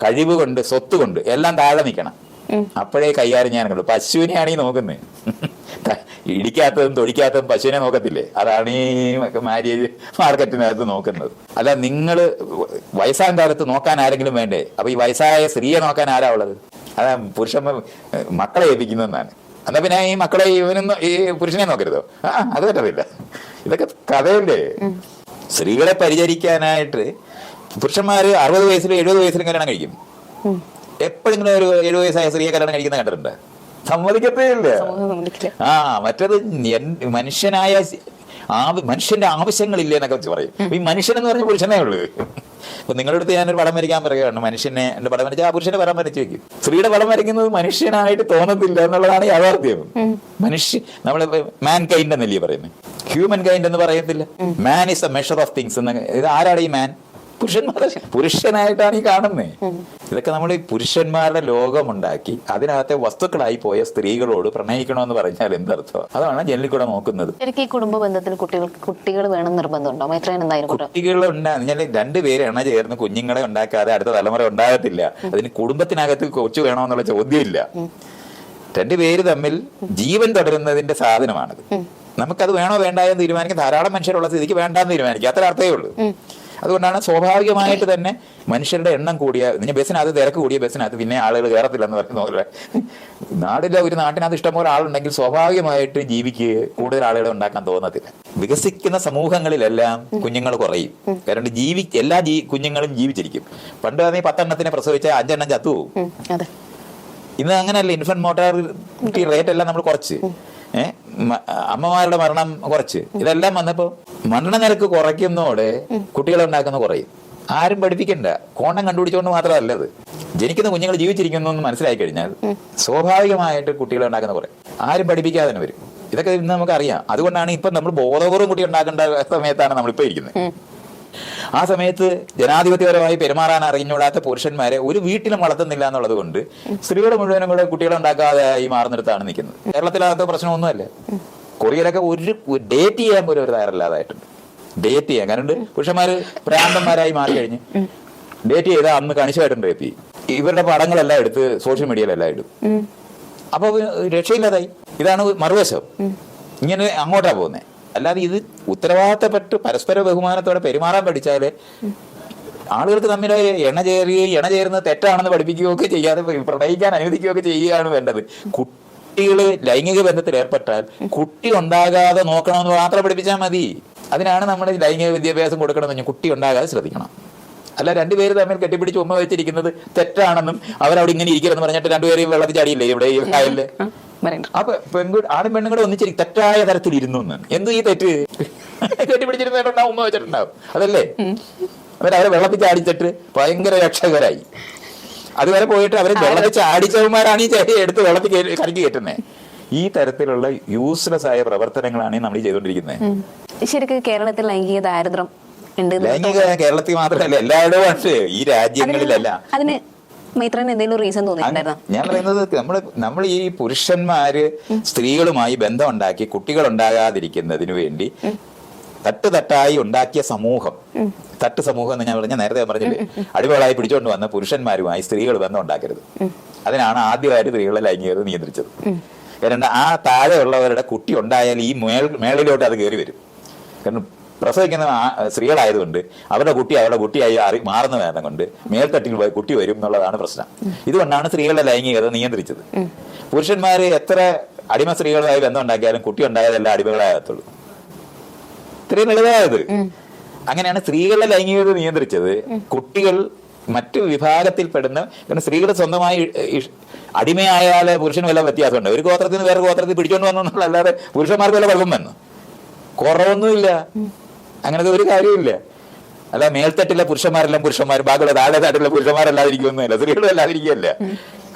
S1: കഴിവ് കൊണ്ട്, സ്വത്ത് കൊണ്ട് എല്ലാം താഴെ നിൽക്കണം. അപ്പോഴേ കൈകാര്യം ചെയ്യാനുള്ളൂ. പശുവിനെയാണ് ഈ നോക്കുന്നത്. ഇടിക്കാത്തതും തൊടിക്കാത്തതും പശുവിനെ നോക്കത്തില്ലേ? അതാണ് ഈ മാര്യേജ് മാർക്കറ്റിനകത്ത് നോക്കുന്നത്. അല്ല, നിങ്ങൾ വയസ്സാം കാലത്ത് നോക്കാൻ ആരെങ്കിലും വേണ്ടേ? അപ്പൊ ഈ വയസ്സായ സ്ത്രീയെ നോക്കാൻ ആരാ ഉള്ളത്? അതാ പുരുഷന്മാർ മക്കളെ ഏൽപ്പിക്കുന്നതെന്നാണ്. എന്നാ പിന്നെ ഈ മക്കളെ ഇവനൊന്നും ഈ പുരുഷനെ നോക്കരുതോ? അത് പറ്റത്തില്ല. ഇതൊക്കെ കഥയല്ലേ. സ്ത്രീകളെ പരിചരിക്കാനായിട്ട് പുരുഷന്മാര് 60 വയസ്സിലും 70 വയസ്സിലും കല്യാണം കഴിക്കും. എപ്പോഴെങ്കിലും ഒരു 70 വയസ്സായ സ്ത്രീയെ കല്യാണം കഴിക്കുന്ന കണ്ടിട്ടുണ്ട്? സമ്മതിക്കത്തേ ഇല്ല. മറ്റത് മനുഷ്യന്റെ ആവശ്യങ്ങളില്ലേ എന്നൊക്കെ വെച്ച് പറയും. ഈ മനുഷ്യൻ എന്ന് പറഞ്ഞ പുരുഷനേ ഉള്ളൂ. ഇപ്പൊ നിങ്ങളുടെ അടുത്ത് ഞാനൊരു പടം വരയ്ക്കാൻ പറയുകയാണ്. മനുഷ്യനെ എന്റെ പടം വരച്ചാൽ ആ പുരുഷന്റെ പടം വരച്ച് വെക്കും. സ്ത്രീയുടെ പടം വരയ്ക്കുന്നത് മനുഷ്യനായിട്ട് തോന്നത്തില്ല എന്നുള്ളതാണ് യാഥാർത്ഥ്യം. നമ്മള് മാൻ കൈൻഡ് എന്നല്ലേ പറയുന്നത്, ഹ്യൂമൻ കൈൻഡ് എന്ന് പറയത്തില്ല. Man is A measure of things എന്ന്. ഇത് ആരാണ് ഈ മാൻ? പുരുഷനായിട്ടാണ് ഈ കാണുന്നത്. ഇതൊക്കെ നമ്മൾ ഈ പുരുഷന്മാരുടെ ലോകമുണ്ടാക്കി അതിനകത്തെ വസ്തുക്കളായി പോയ സ്ത്രീകളോട് പ്രണയിക്കണമെന്ന് പറഞ്ഞാൽ എന്തർത്ഥം? അതാണ് ജനലിൽ കൂടെ നോക്കുന്നത്.
S2: ഈ കുടുംബ ബന്ധത്തിൽ കുട്ടികൾ വേണം നിർബന്ധമുണ്ടോ?
S1: കുട്ടികൾ ഉണ്ടാകുന്ന 2 പേര് എണ്ണ ചേർന്ന് കുഞ്ഞുങ്ങളെ ഉണ്ടാക്കാതെ അടുത്ത തലമുറ ഉണ്ടാകത്തില്ല. അതിന് കുടുംബത്തിനകത്ത് കൊച്ചു വേണമെന്നുള്ള ചോദ്യമില്ല. രണ്ടുപേര് തമ്മിൽ ജീവൻ തുടരുന്നതിന്റെ സാധനമാണത്. നമുക്കത് വേണോ വേണ്ടായെന്ന് തീരുമാനിക്കാൻ ധാരാളം മനുഷ്യരുള്ള സ്ഥിതിക്ക് വേണ്ടാന്ന് തീരുമാനിക്കുക, അത്ര അർത്ഥമേ ഉള്ളൂ. അതുകൊണ്ടാണ് സ്വാഭാവികമായിട്ട് തന്നെ മനുഷ്യരുടെ എണ്ണം കൂടിയ, പിന്നെ ബസ്സിനകത്ത് തിരക്ക് കൂടിയ ബസ്സിനകത്ത് പിന്നെ ആളുകൾ കയറത്തില്ലെന്ന് പറയുന്ന പോലെ ഒരു നാട്ടിനകത്ത് ഇഷ്ടംപോലെ ആളുണ്ടെങ്കിൽ സ്വാഭാവികമായിട്ട് ജീവിക്ക് കൂടുതൽ ആളുകളെ ഉണ്ടാക്കാൻ തോന്നത്തില്ല. വികസിക്കുന്ന സമൂഹങ്ങളിലെല്ലാം കുഞ്ഞുങ്ങൾ കുറയും. കാരണം എല്ലാ കുഞ്ഞുങ്ങളും ജീവിച്ചിരിക്കും. പണ്ട് അതേ 10 എണ്ണത്തിനെ പ്രസവിച്ച 5 എണ്ണം ചത്തുപോകും. ഇന്ന് അങ്ങനെയല്ല. ഇൻഫന്റ് മോർട്ടാലിറ്റി റേറ്റ് എല്ലാം നമ്മൾ കുറച്ച്, അമ്മമാരുടെ മരണം കുറച്ച്, ഇതെല്ലാം വന്നപ്പോ മരണനിരക്ക് കുറയ്ക്കുന്നതോടെ കുട്ടികളെ ഉണ്ടാക്കുന്ന കുറയും. ആരും പഠിപ്പിക്കണ്ട, കോണം കണ്ടുപിടിച്ചുകൊണ്ട് മാത്രമല്ല അത്. ജനിക്കുന്ന കുഞ്ഞുങ്ങൾ ജീവിച്ചിരിക്കുന്നു എന്ന് മനസ്സിലാക്കി കഴിഞ്ഞാൽ സ്വാഭാവികമായിട്ട് കുട്ടികളെ ഉണ്ടാക്കുന്ന കുറയും. ആരും പഠിപ്പിക്കാതെ തന്നെ വരും. ഇതൊക്കെ ഇന്ന് നമുക്കറിയാം. അതുകൊണ്ടാണ് ഇപ്പൊ നമ്മൾ ബോധപൂർവ്വം കുട്ടി ഉണ്ടാക്കേണ്ട സമയത്താണ് നമ്മളിപ്പോ ഇരിക്കുന്നത്. ആ സമയത്ത് ജനാധിപത്യപരമായി പെരുമാറാൻ അറിഞ്ഞൂടാത്ത പുരുഷന്മാരെ ഒരു വീട്ടിലും വളർത്തുന്നില്ല എന്നുള്ളത് കൊണ്ട് സ്ത്രീകൾ മുഴുവനും കൂടെ കുട്ടികളെ ഉണ്ടാക്കാതെ ഈ മാറുന്നിടത്താണ് നിൽക്കുന്നത്. കേരളത്തിലകത്ത പ്രശ്നമൊന്നുമല്ല. കൊറിയയിലൊക്കെ ഒരു ഡേറ്റ് ചെയ്യാൻ പോലും ഒരു തയ്യാറല്ലാതായിട്ടുണ്ട്. ഡേറ്റ് ചെയ്യാൻ കാരണം പുരുഷന്മാര് ഭ്രാന്തന്മാരായി മാറി കഴിഞ്ഞ് ഡേറ്റ് ചെയ്താൽ അന്ന് കണിശമായിട്ടും റേപ്പ് ചെയ്യും. ഇവരുടെ പടങ്ങളെല്ലാം എടുത്ത് സോഷ്യൽ മീഡിയയിലെല്ലാം ഇടും. അപ്പൊ രക്ഷയില്ലാതായി. ഇതാണ് മറുവശം. ഇങ്ങനെ അങ്ങോട്ടാ പോകുന്നത്. അല്ലാതെ ഇത് ഉത്തരവാദിത്തപ്പെട്ട് പരസ്പര ബഹുമാനത്തോടെ പെരുമാറാൻ പഠിച്ചാല് ആളുകൾക്ക് തമ്മിൽ എണ്ണ ചേരുന്നത് തെറ്റാണെന്ന് പഠിപ്പിക്കുകയൊക്കെ ചെയ്യാതെ പ്രണയിക്കാൻ അനുവദിക്കുകയൊക്കെ ചെയ്യുകയാണ് വേണ്ടത്. കുട്ടികള് ലൈംഗിക ബന്ധത്തിൽ ഏർപ്പെട്ടാൽ കുട്ടി ഉണ്ടാകാതെ നോക്കണമെന്ന് മാത്രം പഠിപ്പിച്ചാൽ മതി. അതിനാണ് നമ്മൾ ലൈംഗിക വിദ്യാഭ്യാസം കൊടുക്കണമെന്ന്. കുട്ടി ഉണ്ടാകാതെ ശ്രദ്ധിക്കണം. അല്ല രണ്ടുപേര് തമ്മിൽ കെട്ടിപ്പിടിച്ച് ഉമ്മ വെച്ചിരിക്കുന്നത് തെറ്റാണെന്നും അവരവിടെ ഇങ്ങനെ ഇരിക്കണമെന്ന് പറഞ്ഞിട്ട് രണ്ടുപേരെയും വെള്ളത്തിൽ ചാടിയില്ലേ ഇവിടെ ഈ കായലില്. അപ്പൊ ആണും പെണ്ണും കൂടെ ഒന്നിച്ചിരി തെറ്റായ തരത്തിൽ ഇരുന്നു. എന്ത് ഈ തെറ്റ്? കെട്ടിപ്പിടിച്ചിരുന്നിട്ടുണ്ടാവും, ഉമ്മ വെച്ചിട്ടുണ്ടാവും, അതല്ലേ? അവരെ വെള്ളത്തിൽ ചാടിച്ചിട്ട് ഭയങ്കര രക്ഷകരായി. അതുവരെ പോയിട്ട് അവരെ വെള്ളത്തിൽ ചാടിച്ചവന്മാരാണ് ഈ ചേട്ടി എടുത്ത് വെള്ളത്തിൽ കരക്കി കയറ്റുന്നത്. ഈ തരത്തിലുള്ള യൂസ്ലെസ് ആയ പ്രവർത്തനങ്ങളാണ് നമ്മൾ ചെയ്തുകൊണ്ടിരിക്കുന്നത്.
S2: ശരിക്കും കേരളത്തിൽ ലൈംഗിക ദാരിദ്ര്യം
S1: ലൈംഗിക കേരളത്തിൽ മാത്രമല്ല എല്ലായിടവും ഉണ്ട്, ഈ രാജ്യങ്ങളിലല്ല.
S2: അതിന് എന്തെങ്കിലും റീസൺ തോന്നിയിട്ടുണ്ടായിരുന്നോ?
S1: ഞാൻ പറയുന്നത് നമ്മൾ ഈ പുരുഷന്മാര് സ്ത്രീകളുമായി ബന്ധം ഉണ്ടാക്കി കുട്ടികൾ ഉണ്ടാകാതിരിക്കുന്നതിന് വേണ്ടി തട്ടായി ഉണ്ടാക്കിയ സമൂഹം, തട്ട് സമൂഹം എന്ന് ഞാൻ നേരത്തെ പറഞ്ഞില്ലേ, അടിമകളായി പിടിച്ചോണ്ട് വന്ന പുരുഷന്മാരുമായി സ്ത്രീകൾ ബന്ധം ഉണ്ടാക്കരുത്. അതിനാണ് ആദ്യമായിട്ട് സ്ത്രീകളെ ലൈംഗികത നിയന്ത്രിച്ചത്. കാരണം ആ താഴെ ഉള്ളവരുടെ കുട്ടി ഉണ്ടായാൽ ഈ മേളിലോട്ട് അത് കയറി വരും. കാരണം പ്രസവിക്കുന്ന സ്ത്രീകളായതുകൊണ്ട് അവരുടെ കുട്ടിയായി മാറുന്ന കാരണം കൊണ്ട് മേൽത്തട്ടിൽ പോയി കുട്ടി വരും എന്നുള്ളതാണ് പ്രശ്നം. ഇതുകൊണ്ടാണ് സ്ത്രീകളുടെ ലൈംഗികത നിയന്ത്രിച്ചത്. പുരുഷന്മാര് എത്ര അടിമ സ്ത്രീകളുമായി ബന്ധം ഉണ്ടാക്കിയാലും കുട്ടി ഉണ്ടായതല്ല അടിമകളാകത്തുള്ളൂ. ഇത്രയും ലളിതമായത്. അങ്ങനെയാണ് സ്ത്രീകളുടെ ലൈംഗികത നിയന്ത്രിച്ചത്. കുട്ടികൾ മറ്റു വിഭാഗത്തിൽപ്പെടുന്ന, കാരണം സ്ത്രീകൾ സ്വന്തമായി അടിമയായാല് പുരുഷന് വല്ല വ്യത്യാസമുണ്ട്. ഒരു ഗോത്രത്തിൽ നിന്ന് വേറെ ഗോത്രത്തിൽ പിടിച്ചോണ്ട് വന്നു, അല്ലാതെ പുരുഷന്മാർക്ക് വല്ല കുഴപ്പം വന്നു കുറവൊന്നുമില്ല. അങ്ങനത്തെ ഒരു കാര്യമില്ല. അല്ല മേൽത്തട്ടിലെ പുരുഷന്മാരെല്ലാം പുരുഷന്മാർ, ബാക്കിയുള്ള താഴെ തട്ടിലെ പുരുഷന്മാരല്ലാതിരിക്കുന്നില്ല, സ്ത്രീകളും അല്ലാതിരിക്കുകയല്ല.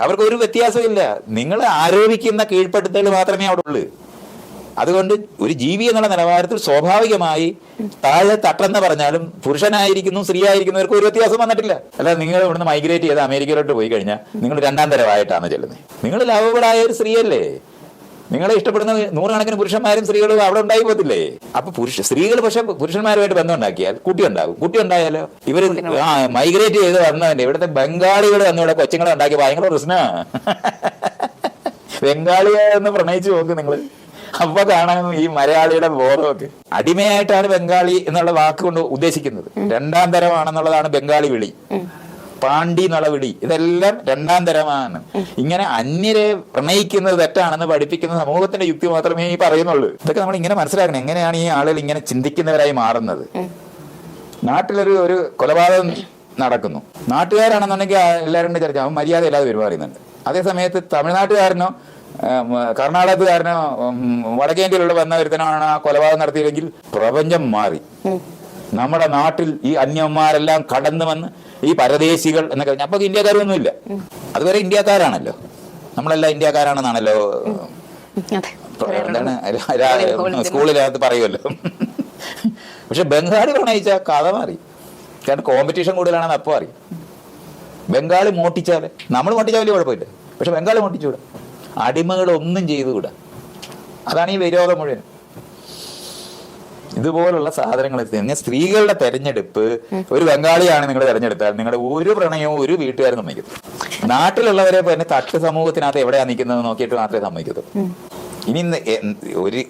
S1: അവർക്ക് ഒരു വ്യത്യാസമില്ല. നിങ്ങൾ ആരോപിക്കുന്ന കീഴ്പ്പെടുത്തൽ മാത്രമേ അവിടെ ഉള്ളൂ. അതുകൊണ്ട് ഒരു ജീവി എന്നുള്ള നിലവാരത്തിൽ സ്വാഭാവികമായി താഴെ തട്ടെന്ന് പറഞ്ഞാലും പുരുഷനായിരിക്കുന്നു സ്ത്രീ ആയിരിക്കുന്നവർക്ക് ഒരു വ്യത്യാസം വന്നിട്ടില്ല. അല്ല നിങ്ങൾ ഇവിടുന്ന് മൈഗ്രേറ്റ് ചെയ്ത് അമേരിക്കയിലോട്ട് പോയി കഴിഞ്ഞാൽ നിങ്ങൾ 2ാം തരമായിട്ടാണ് ചെല്ലുന്നത്. നിങ്ങൾ ലവബിളായ ഒരു സ്ത്രീയല്ലേ? നിങ്ങളെ ഇഷ്ടപ്പെടുന്ന 100 കണക്കിന് പുരുഷന്മാരും സ്ത്രീകളും അവിടെ ഉണ്ടായി പോകത്തില്ലേ? അപ്പൊ സ്ത്രീകൾ പക്ഷെ പുരുഷന്മാരുമായിട്ട് ബന്ധം ഉണ്ടാക്കിയാൽ കുട്ടി ഉണ്ടാകും. കുട്ടി ഉണ്ടായാലോ ഇവര് മൈഗ്രേറ്റ് ചെയ്ത് വന്നതന്നെ ഇവിടുത്തെ ബംഗാളികൾ വന്നിവിടെ കൊച്ചുങ്ങളെ ഉണ്ടാക്കി ഭയങ്കര പ്രശ്നമാണ്. ബംഗാളിയെ എന്ന് പ്രണയിച്ചു നോക്ക് നിങ്ങൾ. അപ്പൊ കാണാൻ ഈ മലയാളിയുടെ ബോധമൊക്കെ. അടിമയായിട്ടാണ് ബംഗാളി എന്നുള്ള വാക്കുകൊണ്ട് ഉദ്ദേശിക്കുന്നത്. 2ാം തരമാണെന്നുള്ളതാണ് ബംഗാളി വിളി. പാണ്ടി എന്നുള്ള വിളി, ഇതെല്ലാം 2ാം തരമാണ്. ഇങ്ങനെ അന്യരെ പ്രണയിക്കുന്നത് തെറ്റാണെന്ന് പഠിപ്പിക്കുന്ന സമൂഹത്തിന്റെ യുക്തി മാത്രമേ ഈ പറയുന്നുള്ളൂ. ഇതൊക്കെ നമ്മൾ ഇങ്ങനെ മനസ്സിലാക്കണം. എങ്ങനെയാണ് ഈ ആളുകൾ ഇങ്ങനെ ചിന്തിക്കുന്നവരായി മാറുന്നത്? നാട്ടിലൊരു കൊലപാതകം നടക്കുന്നു. നാട്ടുകാരാണെന്നുണ്ടെങ്കിൽ എല്ലാവരും കൂടെ ചർച്ച, അവൻ മര്യാദ ഇല്ലാതെ പെരുമാറുന്നുണ്ട്. അതേ സമയത്ത് തമിഴ്നാട്ടുകാരനോ കർണാടകത്തുകാരനോ വടക്കേന്ത്യയിലുള്ള വന്ന ഒരുത്തനാണ് ആ കൊലപാതകം നടത്തിയില്ലെങ്കിൽ പ്രപഞ്ചം മാറി. നമ്മുടെ നാട്ടിൽ ഈ അന്യന്മാരെല്ലാം കടന്നു വന്ന് ഈ പരദേശികൾ എന്നൊക്കെ പറഞ്ഞാൽ അപ്പൊ ഇന്ത്യക്കാരൊന്നുമില്ല. അതുവരെ ഇന്ത്യക്കാരാണല്ലോ, നമ്മളെല്ലാം ഇന്ത്യക്കാരാണെന്നാണല്ലോ എന്താണ് സ്കൂളിനകത്ത് പറയുമല്ലോ. പക്ഷെ ബംഗാളി പ്രണയിച്ച കഥ മാറി. കാരണം കോമ്പറ്റീഷൻ കൂടുതലാണെന്ന് അപ്പോൾ അറിയും. ബംഗാളി മോട്ടിച്ചാല് നമ്മൾ മോട്ടിച്ചാൽ വലിയ കുഴപ്പമില്ല, പക്ഷെ ബംഗാളി മോട്ടിച്ചുകൂടാ. അടിമകളൊന്നും ചെയ്തുകൂടാ. അതാണ് ഈ വിരോധം മുഴുവൻ. ഇതുപോലുള്ള സാധനങ്ങൾ സ്ത്രീകളുടെ തെരഞ്ഞെടുപ്പ്, ഒരു ബംഗാളിയാണ് നിങ്ങൾ തെരഞ്ഞെടുത്താൽ നിങ്ങളുടെ ഒരു പ്രണയവും ഒരു വീട്ടുകാരും സമ്മതിക്കത്തില്ല. നാട്ടിലുള്ളവരെ തന്നെ തട്ട് സമൂഹത്തിനകത്ത് എവിടെയാ നിൽക്കുന്നത് നോക്കിയിട്ട് മാത്രമേ സമ്മതിക്കത്തുള്ളൂ. ഇനി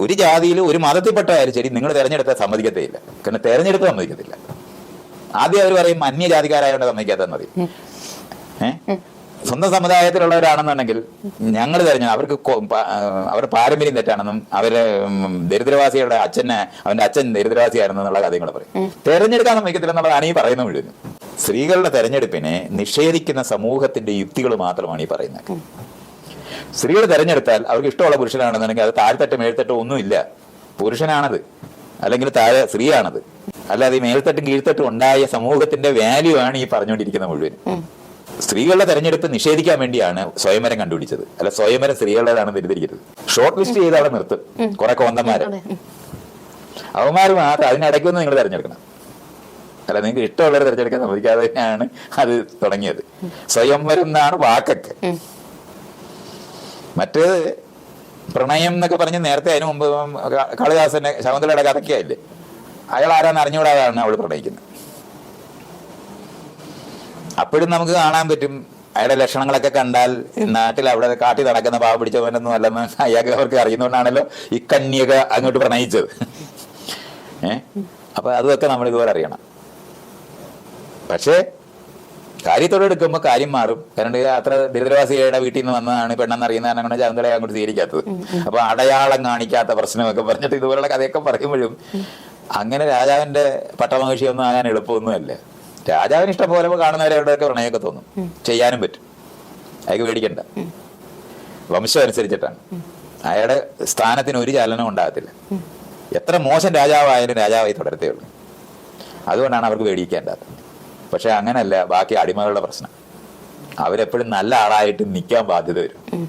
S1: ഒരു ജാതിയിൽ ഒരു മതത്തിൽപ്പെട്ടായാലും ശരി നിങ്ങൾ തെരഞ്ഞെടുത്താൽ സമ്മതിക്കത്തേയില്ല. കാരണം തെരഞ്ഞെടുപ്പ് സമ്മതിക്കത്തില്ല. ആദ്യം അവർ പറയും അന്യജാതിക്കാരായോണ്ട് സമ്മതിക്കാത്ത മതി. സ്വന്തം സമുദായത്തിലുള്ളവരാണെന്നുണ്ടെങ്കിൽ ഞങ്ങൾ അവർക്ക് അവരുടെ പാരമ്പര്യം തെറ്റാണെന്നും അവരെ ദരിദ്രവാസിയുടെ അവന്റെ അച്ഛൻ ദരിദ്രവാസിയായിരുന്നെന്നുള്ള കാര്യങ്ങൾ പറയും. തെരഞ്ഞെടുക്കാൻ സമ്മതിക്കത്തില്ല എന്നുള്ളതാണ് ഈ പറയുന്ന മുഴുവൻ. സ്ത്രീകളുടെ തെരഞ്ഞെടുപ്പിനെ നിഷേധിക്കുന്ന സമൂഹത്തിന്റെ യുക്തികൾ മാത്രമാണ് ഈ പറയുന്നത്. സ്ത്രീകൾ തെരഞ്ഞെടുത്താൽ അവർക്ക് ഇഷ്ടമുള്ള പുരുഷനാണെന്നുണ്ടെങ്കിൽ അത് താഴ്ത്തട്ട് മേൽത്തട്ടോ ഒന്നുമില്ല, പുരുഷനാണത്, അല്ലെങ്കിൽ താഴെ സ്ത്രീയാണത്. അല്ലാതെ ഈ മേൽത്തട്ടും കീഴ്ത്തട്ടും ഉണ്ടായ സമൂഹത്തിന്റെ വാല്യൂ ആണ് ഈ പറഞ്ഞുകൊണ്ടിരിക്കുന്ന മുഴുവൻ. സ്ത്രീകളുടെ തെരഞ്ഞെടുപ്പ് നിഷേധിക്കാൻ വേണ്ടിയാണ് സ്വയംവരം കണ്ടുപിടിച്ചത്. അല്ല സ്വയംവരം സ്ത്രീകളുടേതാണ് തിരിതിരിക്കരുത്. ഷോർട്ട് ലിസ്റ്റ് ചെയ്ത് അവിടെ നിർത്തും കുറെ കോന്തന്മാര്, അവന്മാര് മാത്രം. അതിനിടയ്ക്കൊന്നും നിങ്ങൾ തെരഞ്ഞെടുക്കണം. അല്ല, നിങ്ങൾക്ക് ഇഷ്ടമുള്ളവരെ തെരഞ്ഞെടുക്കാൻ സമ്മതിക്കാതെ തന്നെയാണ് അത് തുടങ്ങിയത്. സ്വയംവരം എന്നാണ് വാക്കൊക്കെ. മറ്റേത് പ്രണയം എന്നൊക്കെ പറഞ്ഞ് നേരത്തെ അതിനു മുമ്പ് കാളിദാസന്റെ ശകുന്തളയുടെ കഥയ്ക്കായില്ലേ, അയാൾ ആരാന്ന് അറിഞ്ഞുകൂടാതാണ് അവള് പ്രണയിക്കുന്നത്. അപ്പോഴും നമുക്ക് കാണാൻ പറ്റും അയാളുടെ ലക്ഷണങ്ങളൊക്കെ കണ്ടാൽ നാട്ടിൽ അവിടെ കാട്ടി നടക്കുന്ന പാവ പിടിച്ചവനൊന്നും അല്ലെന്ന് അയാൾക്ക് അവർക്ക് അറിയുന്നതുകൊണ്ടാണല്ലോ ഈ കന്യക അങ്ങോട്ട് പ്രണയിച്ചത്. അപ്പൊ അതൊക്കെ നമ്മൾ ഇതുപോലെ അറിയണം. പക്ഷേ കാര്യത്തോടെ എടുക്കുമ്പോൾ കാര്യം മാറും. കാരണം അത്ര ദരിദ്രവാസിയുടെ വീട്ടിൽ നിന്ന് വന്നതാണ് പെണ്ണെന്നറിയുന്ന അങ്ങനെ ചന്തളയെ അങ്ങോട്ട് സ്വീകരിക്കാത്തത്. അപ്പൊ അടയാളം കാണിക്കാത്ത പ്രശ്നമൊക്കെ പറഞ്ഞിട്ട് ഇതുപോലുള്ള കഥയൊക്കെ പറയുമ്പോഴും അങ്ങനെ രാജാവിന്റെ പട്ടമഹിഷിയൊന്നും ആകാൻ എളുപ്പമൊന്നുമല്ല. രാജാവിന് ഇഷ്ടം പോലെ കാണുന്നവരെവിടെയൊക്കെ പ്രണയമൊക്കെ തോന്നും, ചെയ്യാനും പറ്റും. അയാൾക്ക് പേടിക്കണ്ട. വംശം അനുസരിച്ചിട്ടാണ്. അയാളുടെ സ്ഥാനത്തിന് ഒരു ചലനം ഉണ്ടാകത്തില്ല. എത്ര മോശം രാജാവായാലും രാജാവായി തുടരത്തേ ഉള്ളൂ. അതുകൊണ്ടാണ് അവർക്ക് പേടിക്കേണ്ടത്. പക്ഷെ അങ്ങനല്ല ബാക്കി അടിമകളുടെ പ്രശ്നം. അവരെപ്പോഴും നല്ല ആളായിട്ട് നിൽക്കാൻ ബാധ്യത വരും.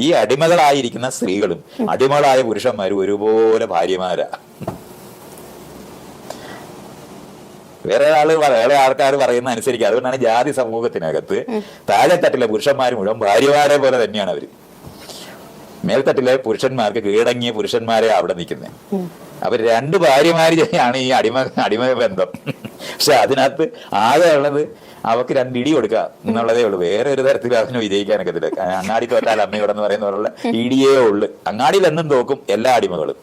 S1: ഈ അടിമകളായിരിക്കുന്ന സ്ത്രീകളും അടിമകളായ പുരുഷന്മാരും ഒരുപോലെ ഭാര്യമാരാ. വേറെ ആൾക്കാർ പറയുന്ന അനുസരിക്കുക. അതുകൊണ്ടാണ് ജാതി സമൂഹത്തിനകത്ത് താഴെത്തട്ടിലെ പുരുഷന്മാർ മുഴുവൻ ഭാര്യമാരെ പോലെ തന്നെയാണ് അവര്. മേൽത്തട്ടിലെ പുരുഷന്മാർക്ക് കീഴടങ്ങിയ പുരുഷന്മാരെ അവിടെ നിൽക്കുന്നത്. അവർ രണ്ട് ഭാര്യമാരാണ് ഈ അടിമ ബന്ധം. പക്ഷെ അതിനകത്ത് ആകെ ഉള്ളത് അവർക്ക് രണ്ട് ഇടി കൊടുക്കുക എന്നുള്ളതേ ഉള്ളൂ. വേറെ ഒരു തരത്തിൽ അതിന് വിജയിക്കാനൊക്കത്തില്ല. അങ്ങാടി തോറ്റാൽ അമ്മയോടെന്ന് പറയുന്ന പോലുള്ള ഇടിയേ ഉള്ളു. അങ്ങാടിയിൽ എന്നും തോക്കും എല്ലാ അടിമകളും.